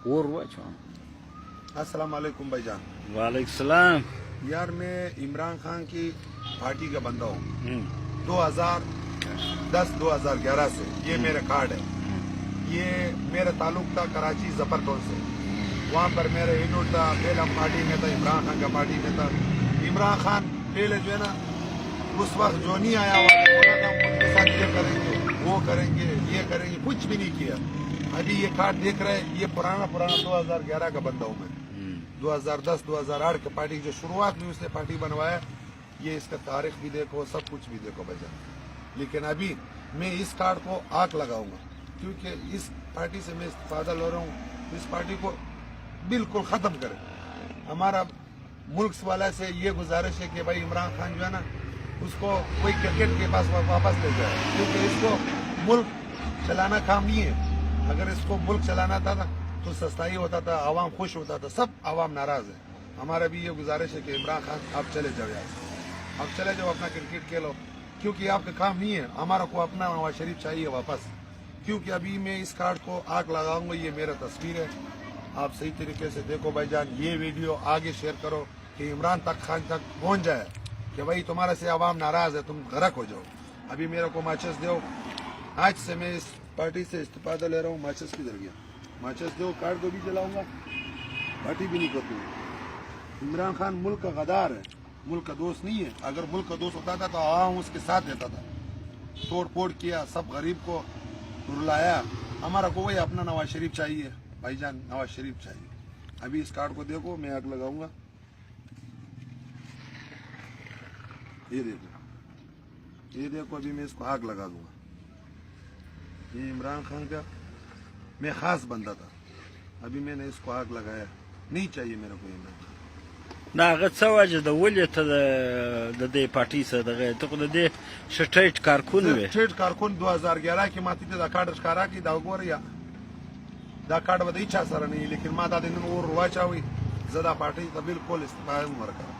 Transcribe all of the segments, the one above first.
اور واچو. السلام علیکم بھائی جان. وعلیکم السلام. یار میں عمران خان کی پارٹی کا بندہ ہوں. 2010-2011 سے یہ میرا کارڈ ہے. یہ میرا تعلق تھا کراچی ظفر ٹول سے. وہاں پر میرا یونٹ تھا. پہلے ہم پارٹی میں تھا, عمران خان کا پارٹی میں تھا. عمران خان پہلے جو ہے نا اس وقت جو نہیں آیا ہوا تھا, ان کے ساتھ یہ کریں گے, وہ کریں گے, یہ کریں گے, کچھ بھی نہیں کیا. ابھی یہ کارڈ دیکھ رہے, یہ پرانا 2011 کا بندہ ہوں میں. 2010-2008 کے پارٹی جو شروعات میں اس نے پارٹی بنوایا, یہ اس کا تاریخ بھی دیکھو, سب کچھ بھی دیکھو بھائی جان. لیکن ابھی میں اس کارڈ کو آگ لگاؤں گا, کیونکہ اس پارٹی سے میں استفادہ لے رہا ہوں. اس پارٹی کو بالکل ختم کرے. ہمارا ملک والا سے یہ گزارش ہے کہ بھائی عمران خان جو ہے نا اس کو کوئی کرکٹ کے پاس واپس لے جائے, کیونکہ اس کو ملک چلانا کام نہیں ہے. اگر اس کو ملک چلانا تھا تو سستائی ہوتا تھا, عوام خوش ہوتا تھا. سب عوام ناراض ہے. ہمارا بھی یہ گزارش ہے کہ عمران خان آپ چلے جاؤ یار, آپ چلے جاؤ, اپنا کرکٹ کھیلو, کیونکہ آپ کا کام نہیں ہے. ہمارا کو اپنا نواز شریف چاہیے واپس. کیونکہ ابھی میں اس کارڈ کو آگ لگاؤں گا. یہ میرا تصویر ہے, آپ صحیح طریقے سے دیکھو بھائی جان. یہ ویڈیو آگے شیئر کرو کہ عمران خان تک پہنچ جائے کہ بھائی تمہارے سے عوام ناراض ہے, تم غرق ہو جاؤ. ابھی میرے کو ماچس دو. آج سے میں اس پارٹی سے استفادہ لے رہا ہوں. ماچس کدھر گیا؟ ماچس دو, کارڈ کو بھی چلاؤں گا, پارٹی بھی نہیں کرتی. عمران خان ملک کا غدار ہے, ملک کا دوست نہیں ہے. اگر ملک کا دوست ہوتا تھا تو عوام اس کے ساتھ دیتا تھا. توڑ پھوڑ کیا, سب غریب کو رلایا. ہمارا کو وہی اپنا نواز شریف چاہیے بھائی جان, نواز شریف چاہیے. ابھی اس کارڈ کو دیکھو, میں آگ لگاؤں گا. یہ دیکھو, یہ دیکھو, ابھی میں اس کو آگ لگا دوں گا. یہ عمران خان کا میں خاص بندہ تھا. ابھی میں نے اس کو آگ لگایا. نہیں چاہیے میرے کو عمران خان. نه هغه څه وجه د ولې ته د دې پارټۍ سره دغه ته خو د دې سټریټ کارکون وې. سټریټ کارکون 2011 کې ماته ته دا کارډ ښکارا کړي. دا وګوره یا دا کارډ به د هیچا سره نه وي, لیکن ما دا د نن اور واچاوي. زه دا پارټۍ ته بالکل استفاده هم ورکړم.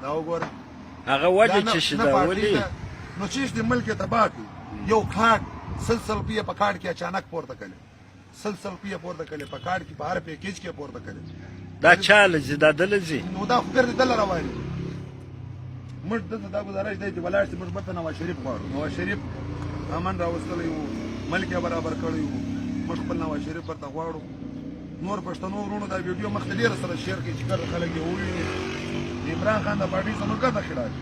دا وګوره هغه وجه چې دا ولې نو چې د ملک تباہ کړي. یو کارډ سلسل پیه په کارډ کې اچانک پورته کړي, سلسل پیه پورته کړي په کارډ کې, په هر پیکیج کې پورته کړي. دا چا لځي, دا د لځي, نو دا خو ګرځي دل رواني. موږ دلته دا گزارش دی چې ولاړ شي, موږ به نواز شریف غواړو. نواز شریف امن راوستلی وو, ملک یې برابر کړی وو. موږ خپل نواز شریف ورته غواړو. نور پښتنو وروڼو دا ویډیو مخکې ډېر سره شیر کړي چې کله خلک یې وویني. عمران خان د پارټۍ څخه ګټه خلاف.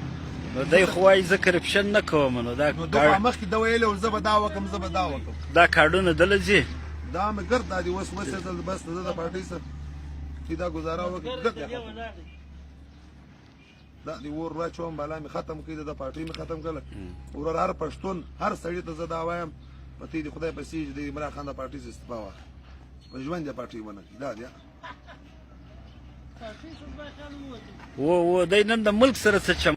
نو دی خو وایي زه کرپشن نه کوم. نو دا مخکې دا ویلی و, زه به دا وکړم, زه به دا وکړم. دا کارډونه د لځي, دا مې ګرد دي اوس وسېدل. بس زه د پارټۍ سره چې دا گزاره وکړي دا دی اور واچوم, بالا مې ختم کړي, د پارټۍ مې ختم کړله. ورور هر پښتون, هر سړي ته زه دا وایم په دې خدای په سي چې د عمران خان د پارټۍ څخه استعفا واخلي, په ژوند د پارټۍ ونه کړي. دا دی و دی نن د ملک سره څه چم